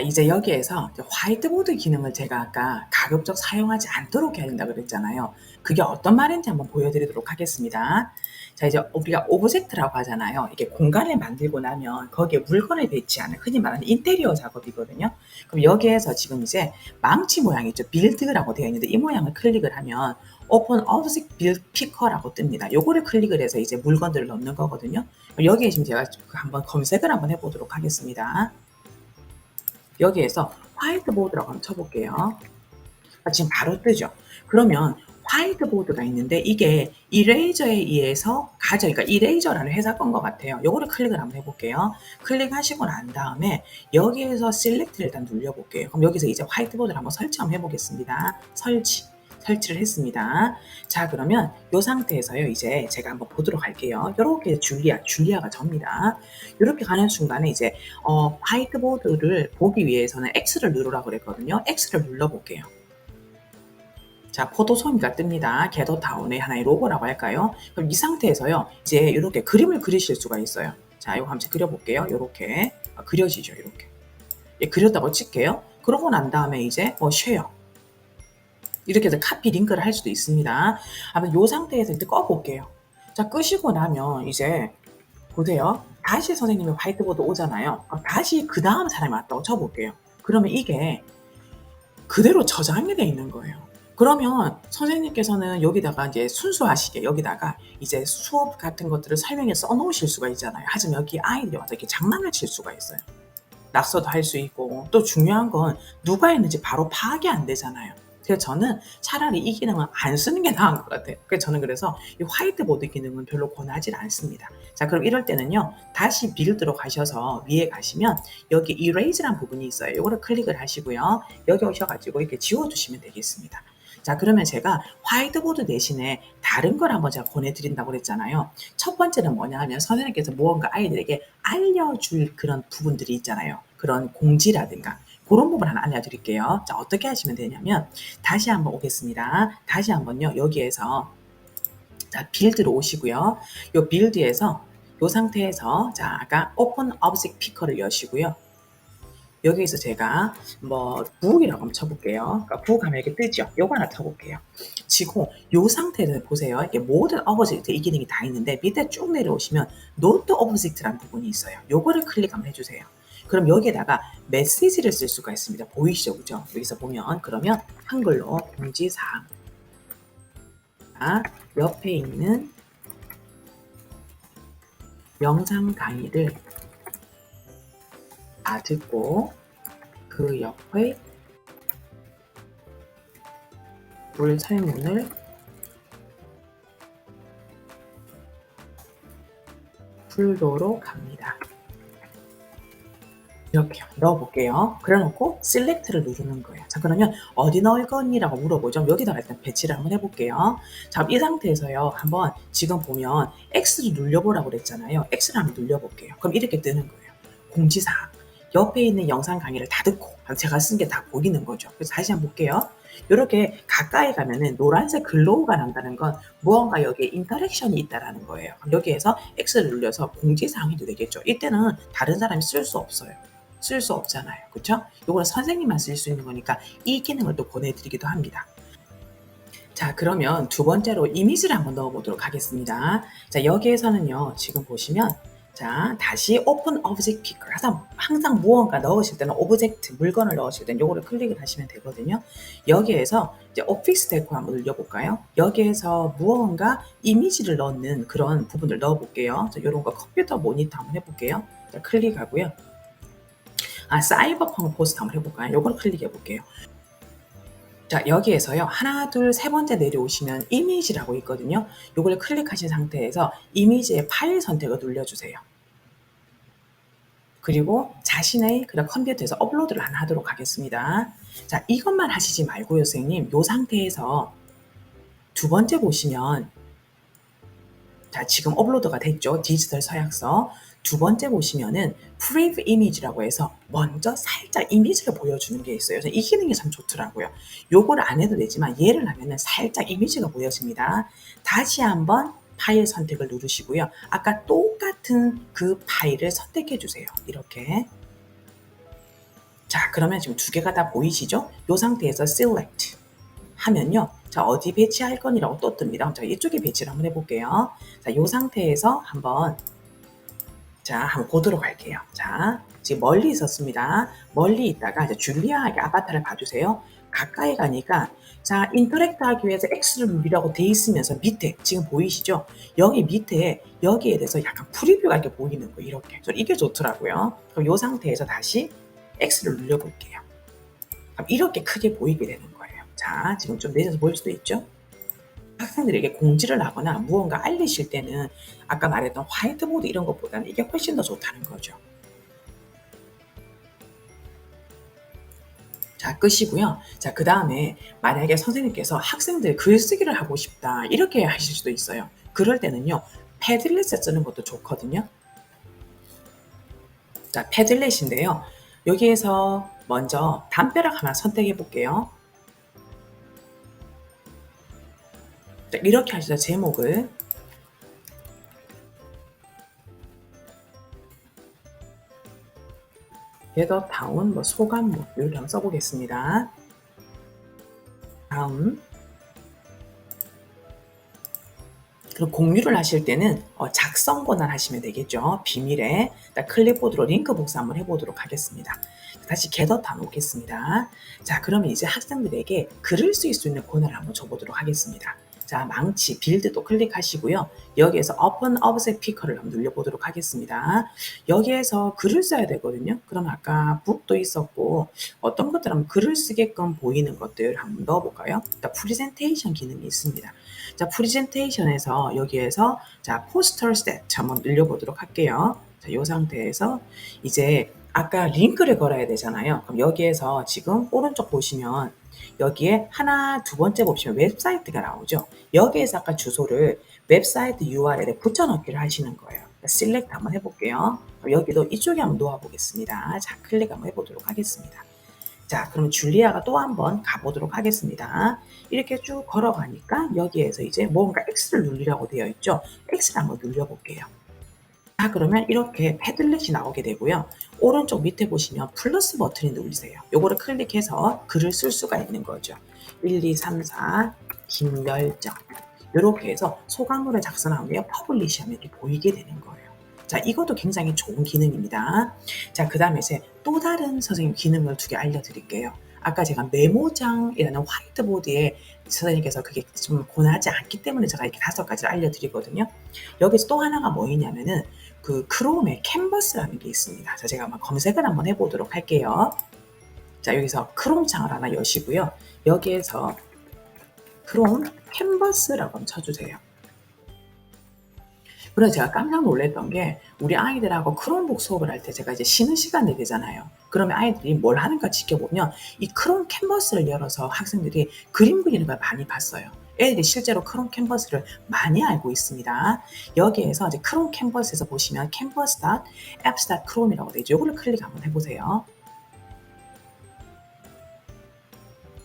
이제 여기에서 화이트보드 기능을 제가 아까 가급적 사용하지 않도록 해야 된다고 그랬잖아요. 그게 어떤 말인지 한번 보여드리도록 하겠습니다. 자, 이제 우리가 오브젝트라고 하잖아요. 이게 공간을 만들고 나면 거기에 물건을 배치하는 흔히 말하는 인테리어 작업이거든요. 그럼 여기에서 지금 이제 망치 모양이 있죠. 빌드라고 되어 있는데 이 모양을 클릭을 하면 오픈 object build picker라고 뜹니다. 요거를 클릭을 해서 이제 물건들을 넣는 거거든요. 여기에 지금 제가 한번 검색을 한번 해보도록 하겠습니다. 여기에서 화이트보드라고 한번 쳐볼게요. 지금 바로 뜨죠. 그러면 화이트보드가 있는데 이게 이레이저에 의해서 그러니까 이레이저라는 회사 건 것 같아요. 요거를 클릭을 한번 해볼게요. 클릭하시고 난 다음에 여기에서 셀렉트를 일단 눌러볼게요. 그럼 여기서 이제 화이트보드를 한번 설치 한번 해보겠습니다. 설치를 했습니다. 자, 그러면 이 상태에서요, 이제 제가 한번 보도록 할게요. 이렇게 줄리아가 접니다. 이렇게 가는 순간에 이제 화이트보드를 보기 위해서는 X를 누르라고 그랬거든요. X를 눌러볼게요. 자, 포토소미가 뜹니다. 겟더타운의 하나의 로고라고 할까요? 그럼 이 상태에서요, 이제 이렇게 그림을 그리실 수가 있어요. 자, 이거 한번 그려볼게요. 이렇게 그려지죠, 이렇게. 예, 그렸다고 칠게요. 그러고 난 다음에 이제 쉐어. 이렇게 해서 카피 링크를 할 수도 있습니다. 한번 이 상태에서 이제 꺼볼게요. 자, 끄시고 나면 이제 보세요. 다시 선생님이 화이트보드 오잖아요. 다시 그 다음 사람이 왔다고 쳐볼게요. 그러면 이게 그대로 저장이 돼 있는 거예요. 그러면 선생님께서는 여기다가 이제 순수하시게 여기다가 이제 수업 같은 것들을 설명해 써 놓으실 수가 있잖아요. 하지만 여기 아이들이 와서 이렇게 장난을 칠 수가 있어요. 낙서도 할 수 있고, 또 중요한 건 누가 했는지 바로 파악이 안 되잖아요. 그래서 저는 차라리 이 기능은 안 쓰는 게 나은 것 같아요. 그래서 저는 그래서 이 화이트보드 기능은 별로 권하지 않습니다. 자, 그럼 이럴 때는요, 다시 빌드로 가셔서 위에 가시면 여기 Erase라는 부분이 있어요. 이거를 클릭을 하시고요. 여기 오셔가지고 이렇게 지워주시면 되겠습니다. 자, 그러면 제가 화이트보드 대신에 다른 걸 한번 제가 권해드린다고 그랬잖아요. 첫 번째는 뭐냐 하면 선생님께서 무언가 아이들에게 알려줄 그런 부분들이 있잖아요. 그런 공지라든가 그런 부분 하나 알려드릴게요. 자, 어떻게 하시면 되냐면 다시 한번 오겠습니다. 다시 한번요. 여기에서 자, 빌드로 오시고요. 요 빌드에서 요 상태에서 자, 아까 오픈 오브젝트 피커를 여시고요. 여기에서 제가 부엌이라고 한번 쳐볼게요. 그러니까 부엌 하면 이렇게 뜨죠. 요거 하나 쳐볼게요. 치고 요 상태에서 보세요. 이게 모든 오브젝트 이 기능이 다 있는데 밑에 쭉 내려오시면 노트 오브젝트라는 부분이 있어요. 요거를 클릭 한번 해주세요. 그럼 여기에다가 메시지를 쓸 수가 있습니다. 보이시죠? 그죠? 여기서 보면 그러면 한글로 공지사항 옆에 있는 영상 강의를 다 듣고 그 옆에 물 설문을 풀도록 합니다. 이렇게 넣어볼게요. 그래놓고 셀렉트를 누르는 거예요. 자, 그러면 어디 넣을 거니라고 물어보죠. 여기다가 일단 배치를 한번 해볼게요. 자, 이 상태에서요. 한번 지금 보면 X를 눌려보라고 그랬잖아요. X를 한번 눌려볼게요. 그럼 이렇게 뜨는 거예요. 공지사항. 옆에 있는 영상 강의를 다 듣고 제가 쓴 게 다 보이는 거죠. 그래서 다시 한번 볼게요. 이렇게 가까이 가면은 노란색 글로우가 난다는 건 무언가 여기에 인터랙션이 있다라는 거예요. 여기에서 X를 눌려서 공지사항이 되겠죠. 이때는 다른 사람이 쓸 수 없어요. 쓸 수 없잖아요. 그렇죠? 이거는 선생님만 쓸 수 있는 거니까 이 기능을 또 보내드리기도 합니다. 자, 그러면 두 번째로 이미지를 한번 넣어보도록 하겠습니다. 자, 여기에서는요, 지금 보시면 자, 다시 오픈 오브젝트 피커. 항상 무언가 넣으실 때는 오브젝트, 물건을 넣으실 때는 요거를 클릭을 하시면 되거든요. 여기에서 이제 오피스 데코 한번 눌려볼까요? 여기에서 무언가 이미지를 넣는 그런 부분을 넣어볼게요. 자, 요런 거 컴퓨터 모니터 한번 해볼게요. 자, 클릭하고요. 사이버펑크 포스터 한번 해볼까요? 요걸 클릭해 볼게요. 자, 여기에서요. 하나, 둘, 세 번째 내려오시면 이미지라고 있거든요. 요걸 클릭하신 상태에서 이미지의 파일 선택을 눌러주세요. 그리고 자신의 그런 컴퓨터에서 업로드를 하도록 하겠습니다. 자, 이것만 하시지 말고요, 선생님. 요 상태에서 두 번째 보시면 자, 지금 업로드가 됐죠. 디지털 서약서. 두 번째 보시면은 프리뷰 이미지라고 해서 먼저 살짝 이미지를 보여주는 게 있어요. 이 기능이 참 좋더라고요. 요거를 안 해도 되지만 얘를 하면은 살짝 이미지가 보여집니다. 다시 한번 파일 선택을 누르시고요. 아까 똑같은 그 파일을 선택해 주세요. 이렇게. 자, 그러면 지금 두 개가 다 보이시죠? 이 상태에서 select 하면요. 자, 어디 배치할 건이라고 또 뜹니다. 자, 이쪽에 배치를 한번 해볼게요. 자, 이 상태에서 한번 보도록 할게요. 자, 지금 멀리 있었습니다. 멀리 있다가 이제 줄리아의 아바타를 봐주세요. 가까이 가니까 자, 인터랙트 하기 위해서 X를 누르라고 돼 있으면서 밑에 지금 보이시죠? 여기 밑에 여기에 대해서 약간 프리뷰가 이렇게 보이는 거 이렇게. 이게 좋더라고요. 그럼 이 상태에서 다시 X를 눌러볼게요. 그럼 이렇게 크게 보이게 되는 거예요. 자, 지금 좀 내려서 보일 수도 있죠? 학생들에게 공지를 하거나 무언가 알리실 때는 아까 말했던 화이트보드 이런 것보다는 이게 훨씬 더 좋다는 거죠. 자, 끝이고요. 자, 그 다음에 만약에 선생님께서 학생들 글쓰기를 하고 싶다 이렇게 하실 수도 있어요. 그럴 때는요. 패들렛을 쓰는 것도 좋거든요. 자, 패들렛인데요. 여기에서 먼저 담벼락 하나 선택해 볼게요. 자, 이렇게 하시죠. 제목을. 겟어 다운, 소감, 이렇게 한번 써보겠습니다. 다음. 그리고 공유를 하실 때는 작성 권한 하시면 되겠죠. 비밀에 클립보드로 링크 복사 한번 해보도록 하겠습니다. 다시 겟어 다 놓겠습니다. 자, 그러면 이제 학생들에게 글을 쓸 수 있는 권한을 한번 줘보도록 하겠습니다. 자, 망치, 빌드도 클릭하시고요. 여기에서 Open Object Picker를 한번 눌러보도록 하겠습니다. 여기에서 글을 써야 되거든요. 그럼 아까 북도 있었고 어떤 것들 한번 글을 쓰게끔 보이는 것들 한번 넣어볼까요? 일단 프리젠테이션 기능이 있습니다. 자, 프리젠테이션에서 여기에서 자, 포스터 스탯 한번 늘려보도록 할게요. 자, 이 상태에서 이제 아까 링크를 걸어야 되잖아요. 그럼 여기에서 지금 오른쪽 보시면 여기에 하나, 두 번째 보시면 웹사이트가 나오죠. 여기에서 아까 주소를 웹사이트 URL에 붙여넣기를 하시는 거예요. 셀렉트 한번 해볼게요. 여기도 이쪽에 한번 놓아보겠습니다. 자, 클릭 한번 해보도록 하겠습니다. 자, 그럼 줄리아가 또 한번 가보도록 하겠습니다. 이렇게 쭉 걸어가니까 여기에서 이제 뭔가 X를 누르라고 되어 있죠. X를 한번 눌러볼게요. 자, 그러면 이렇게 패들렛이 나오게 되고요. 오른쪽 밑에 보시면 플러스 버튼을 누르세요. 요거를 클릭해서 글을 쓸 수가 있는 거죠. 1, 2, 3, 4 김멸정 이렇게 해서 소감문을 작성하고요. 퍼블리시 하면 이렇게 보이게 되는 거예요. 자, 이것도 굉장히 좋은 기능입니다. 자, 그 다음에 이제 또 다른 선생님 기능을 두 개 알려드릴게요. 아까 제가 메모장이라는 화이트보드에 선생님께서 그게 좀 권하지 않기 때문에 제가 이렇게 5가지를 알려드리거든요. 여기서 또 하나가 뭐냐면은 그 크롬에 캔버스라는 게 있습니다. 자, 제가 한번 검색을 한번 해보도록 할게요. 자, 여기서 크롬 창을 하나 여시고요. 여기에서 크롬 캔버스라고 한번 쳐주세요. 그래서 제가 깜짝 놀랐던 게 우리 아이들하고 크롬북 수업을 할 때 제가 이제 쉬는 시간이 되잖아요. 그러면 아이들이 뭘 하는가 지켜보면 이 크롬 캔버스를 열어서 학생들이 그림 그리는 걸 많이 봤어요. 애들이 실제로 크롬 캔버스를 많이 알고 있습니다. 여기에서 이제 크롬 캔버스에서 보시면 canvas.apps.chrome이라고 되어 있죠. 이거를 클릭 한번 해보세요.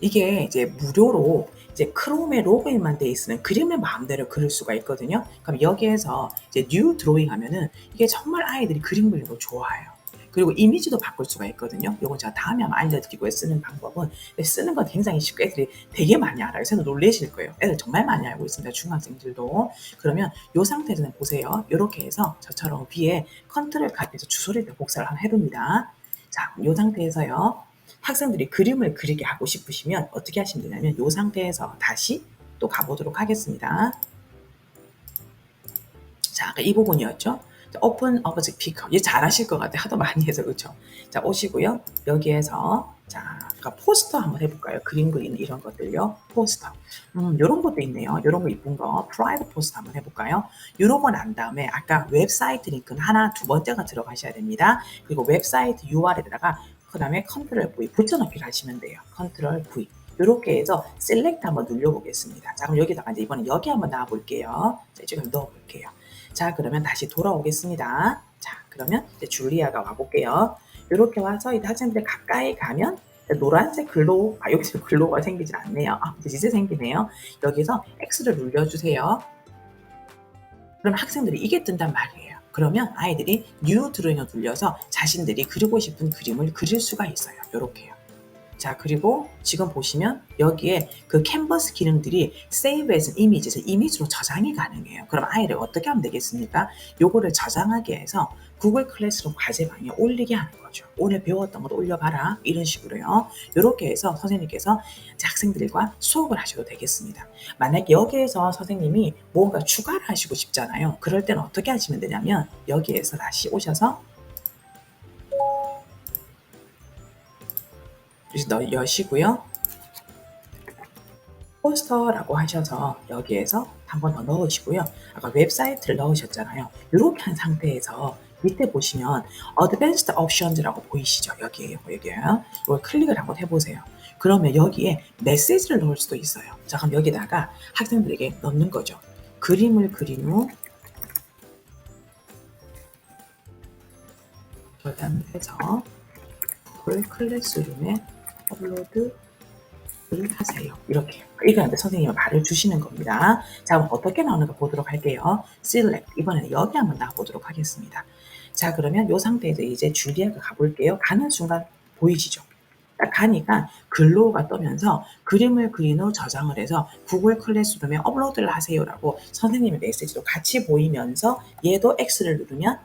이게 이제 무료로 이제 크롬에 로그인만 돼 있으면 그림을 마음대로 그릴 수가 있거든요. 그럼 여기에서 이제 뉴 드로잉 하면은 이게 정말 아이들이 그림 그리는 걸 좋아해요. 그리고 이미지도 바꿀 수가 있거든요. 요거 제가 다음에 한번 알려드리고요. 쓰는 방법은 쓰는 건 굉장히 쉽고 애들이 되게 많이 알아요. 그래서 놀라실 거예요. 애들 정말 많이 알고 있습니다. 중학생들도. 그러면 요 상태에서는 보세요. 요렇게 해서 저처럼 위에 컨트롤 카드에서 주소를 복사를 한번 해둡니다. 자, 요 상태에서요. 학생들이 그림을 그리게 하고 싶으시면 어떻게 하시면 되냐면 이 상태에서 다시 또 가보도록 하겠습니다. 자, 아까 이 부분이었죠. 오픈 오브젝트 피커. 얘 잘하실 것 같아요. 하도 많이 해서 그렇죠. 자, 오시고요. 여기에서 자, 아까 포스터 한번 해볼까요? 그림 그리는 이런 것들요. 포스터. 요런 것도 있네요. 요런 거 이쁜 거. 프라이드 포스터 한번 해볼까요? 요러고 난 다음에 아까 웹사이트 링크는 하나, 두 번째가 들어가셔야 됩니다. 그리고 웹사이트 URL에다가 그 다음에 컨트롤 V 붙여넣기를 하시면 돼요. 컨트롤 V. 이렇게 해서 셀렉트 한번 눌러보겠습니다. 자, 그럼 여기다가 이제 이번에 여기 한번 나와볼게요. 자, 이쪽에 넣어볼게요. 자, 그러면 다시 돌아오겠습니다. 자, 그러면 이제 줄리아가 와볼게요. 이렇게 와서 이 학생들이 가까이 가면 노란색 글로, 여기서 글로가 생기질 않네요. 이제 생기네요. 여기서 X를 눌러주세요. 그럼 학생들이 이게 뜬단 말이에요. 그러면 아이들이 뉴 드로잉을 눌려서 자신들이 그리고 싶은 그림을 그릴 수가 있어요. 요렇게요. 자, 그리고 지금 보시면 여기에 그 캔버스 기능들이 Save as Image에서 이미지로 저장이 가능해요. 그럼 아이를 어떻게 하면 되겠습니까? 요거를 저장하게 해서 구글 클래스룸 과제방에 올리게 하는 거죠. 오늘 배웠던 것도 올려봐라. 이런 식으로요. 이렇게 해서 선생님께서 학생들과 수업을 하셔도 되겠습니다. 만약에 여기에서 선생님이 뭔가 추가를 하시고 싶잖아요. 그럴 때는 어떻게 하시면 되냐면 여기에서 다시 오셔서 여시고요. 포스터라고 하셔서 여기에서 한 번 더 넣으시고요. 아까 웹사이트를 넣으셨잖아요. 이렇게 한 상태에서 밑에 보시면 Advanced Options라고 보이시죠? 여기에요. 여기에요. 이걸 클릭을 한번 해보세요. 그러면 여기에 메시지를 넣을 수도 있어요. 자, 그럼 여기다가 학생들에게 넣는 거죠. 그림을 그린 후 저장해서 클래스룸에 업로드 하세요. 이렇게 이거한테 선생님이 말을 주시는 겁니다. 자, 그럼 어떻게 나오는가 보도록 할게요. Select. 이번에는 여기 한번 나와보도록 하겠습니다. 자, 그러면 이 상태에서 이제 줄리아가 가볼게요. 가는 순간 보이시죠? 딱 가니까 글로우가 뜨면서 그림을 그린 후 저장을 해서 구글 클래스룸에 업로드를 하세요라고 선생님의 메시지도 같이 보이면서 얘도 X를 누르면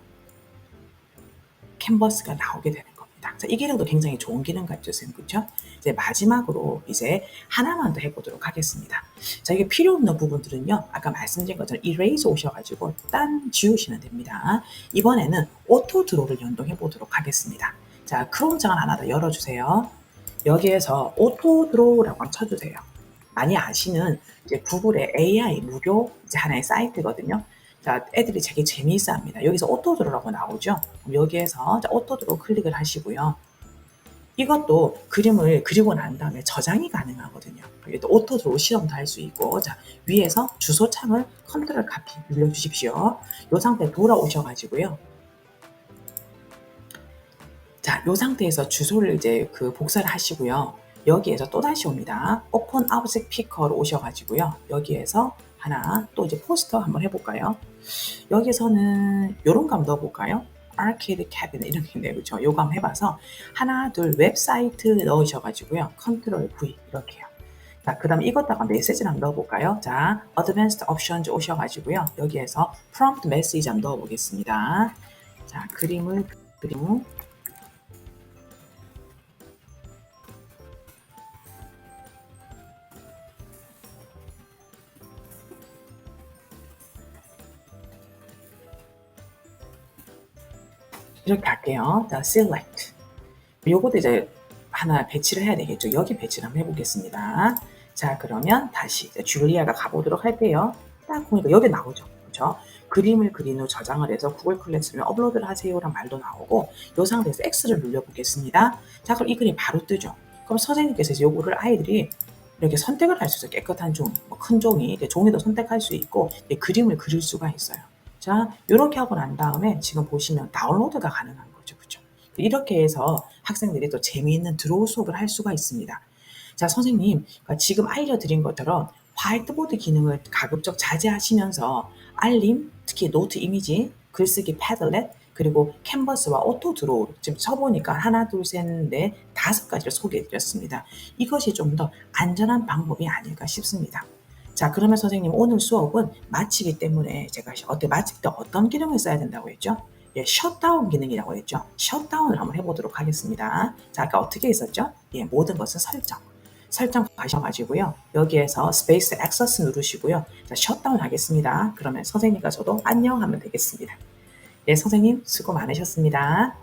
캔버스가 나오게 되는 겁니다. 자, 이 기능도 굉장히 좋은 기능 같죠, 선생님? 그렇죠? 이제 마지막으로 이제 하나만 더 해보도록 하겠습니다. 자, 이게 필요 없는 부분들은요, 아까 말씀드린 것처럼 이레이저 오셔가지고 딴 지우시면 됩니다. 이번에는 오토 드로우를 연동해 보도록 하겠습니다. 자, 크롬 창을 하나 더 열어주세요. 여기에서 오토 드로우라고 한번 쳐주세요. 많이 아시는 이제 구글의 AI 무료 이제 하나의 사이트거든요. 자, 애들이 되게 재미있어 합니다. 여기서 오토드로라고 나오죠. 여기에서 오토드로 클릭을 하시고요. 이것도 그림을 그리고 난 다음에 저장이 가능하거든요. 또 오토드로 시험도 할 수 있고, 자, 위에서 주소창을 컨트롤 카피 눌러주십시오. 이 상태에 돌아오셔가지고요. 자, 이 상태에서 주소를 이제 그 복사를 하시고요. 여기에서 또 다시 옵니다. 오픈 오브젝트 피커로 오셔가지고요. 여기에서 하나 또 이제 포스터 한번 해볼까요? 여기서는 요런 거 한번 넣어볼까요? 아케이드 캐비넷 이런 게 있네요. 그렇죠? 요거 한번 해봐서 하나 둘 웹사이트 넣으셔가지고요. 컨트롤 V 이렇게요. 자, 그 다음에 이것다가 메시지를 한번 넣어볼까요? 자, Advanced Options 오셔가지고요. 여기에서 Prompt Message 한번 넣어보겠습니다. 자, 그림 이렇게 할게요. 자, Select. 요것도 이제 하나 배치를 해야 되겠죠. 여기 배치를 한번 해보겠습니다. 자, 그러면 다시 이제 줄리아가 가보도록 할게요. 딱 보니까 여기 나오죠. 그렇죠? 그림을 그린 후 저장을 해서 구글 클래스룸에 업로드를 하세요란 말도 나오고 이 상태에서 X를 눌러보겠습니다. 자, 그럼 이 그림이 바로 뜨죠. 그럼 선생님께서 이제 요거를 아이들이 이렇게 선택을 할 수 있어요. 깨끗한 종이, 뭐 큰 종이, 종이도 선택할 수 있고 그림을 그릴 수가 있어요. 자, 이렇게 하고 난 다음에 지금 보시면 다운로드가 가능한 거죠. 그렇죠? 이렇게 해서 학생들이 또 재미있는 드로우 수업을 할 수가 있습니다. 자, 선생님, 그러니까 지금 알려드린 것처럼 화이트보드 기능을 가급적 자제하시면서 알림, 특히 노트 이미지, 글쓰기 패들렛, 그리고 캔버스와 오토 드로우 지금 쳐보니까 하나, 둘, 셋, 넷, 5가지를 소개해드렸습니다. 이것이 좀 더 안전한 방법이 아닐까 싶습니다. 자, 그러면 선생님 오늘 수업은 마치기 때문에 제가 마칠 때 어떤 기능을 써야 된다고 했죠? 예, 셧다운 기능이라고 했죠. 셧다운을 한번 해보도록 하겠습니다. 자, 아까 어떻게 했었죠? 예, 모든 것은 설정 가셔가지고요. 여기에서 스페이스 액세스 누르시고요. 자, 셧다운 하겠습니다. 그러면 선생님과 저도 안녕 하면 되겠습니다. 예, 선생님 수고 많으셨습니다.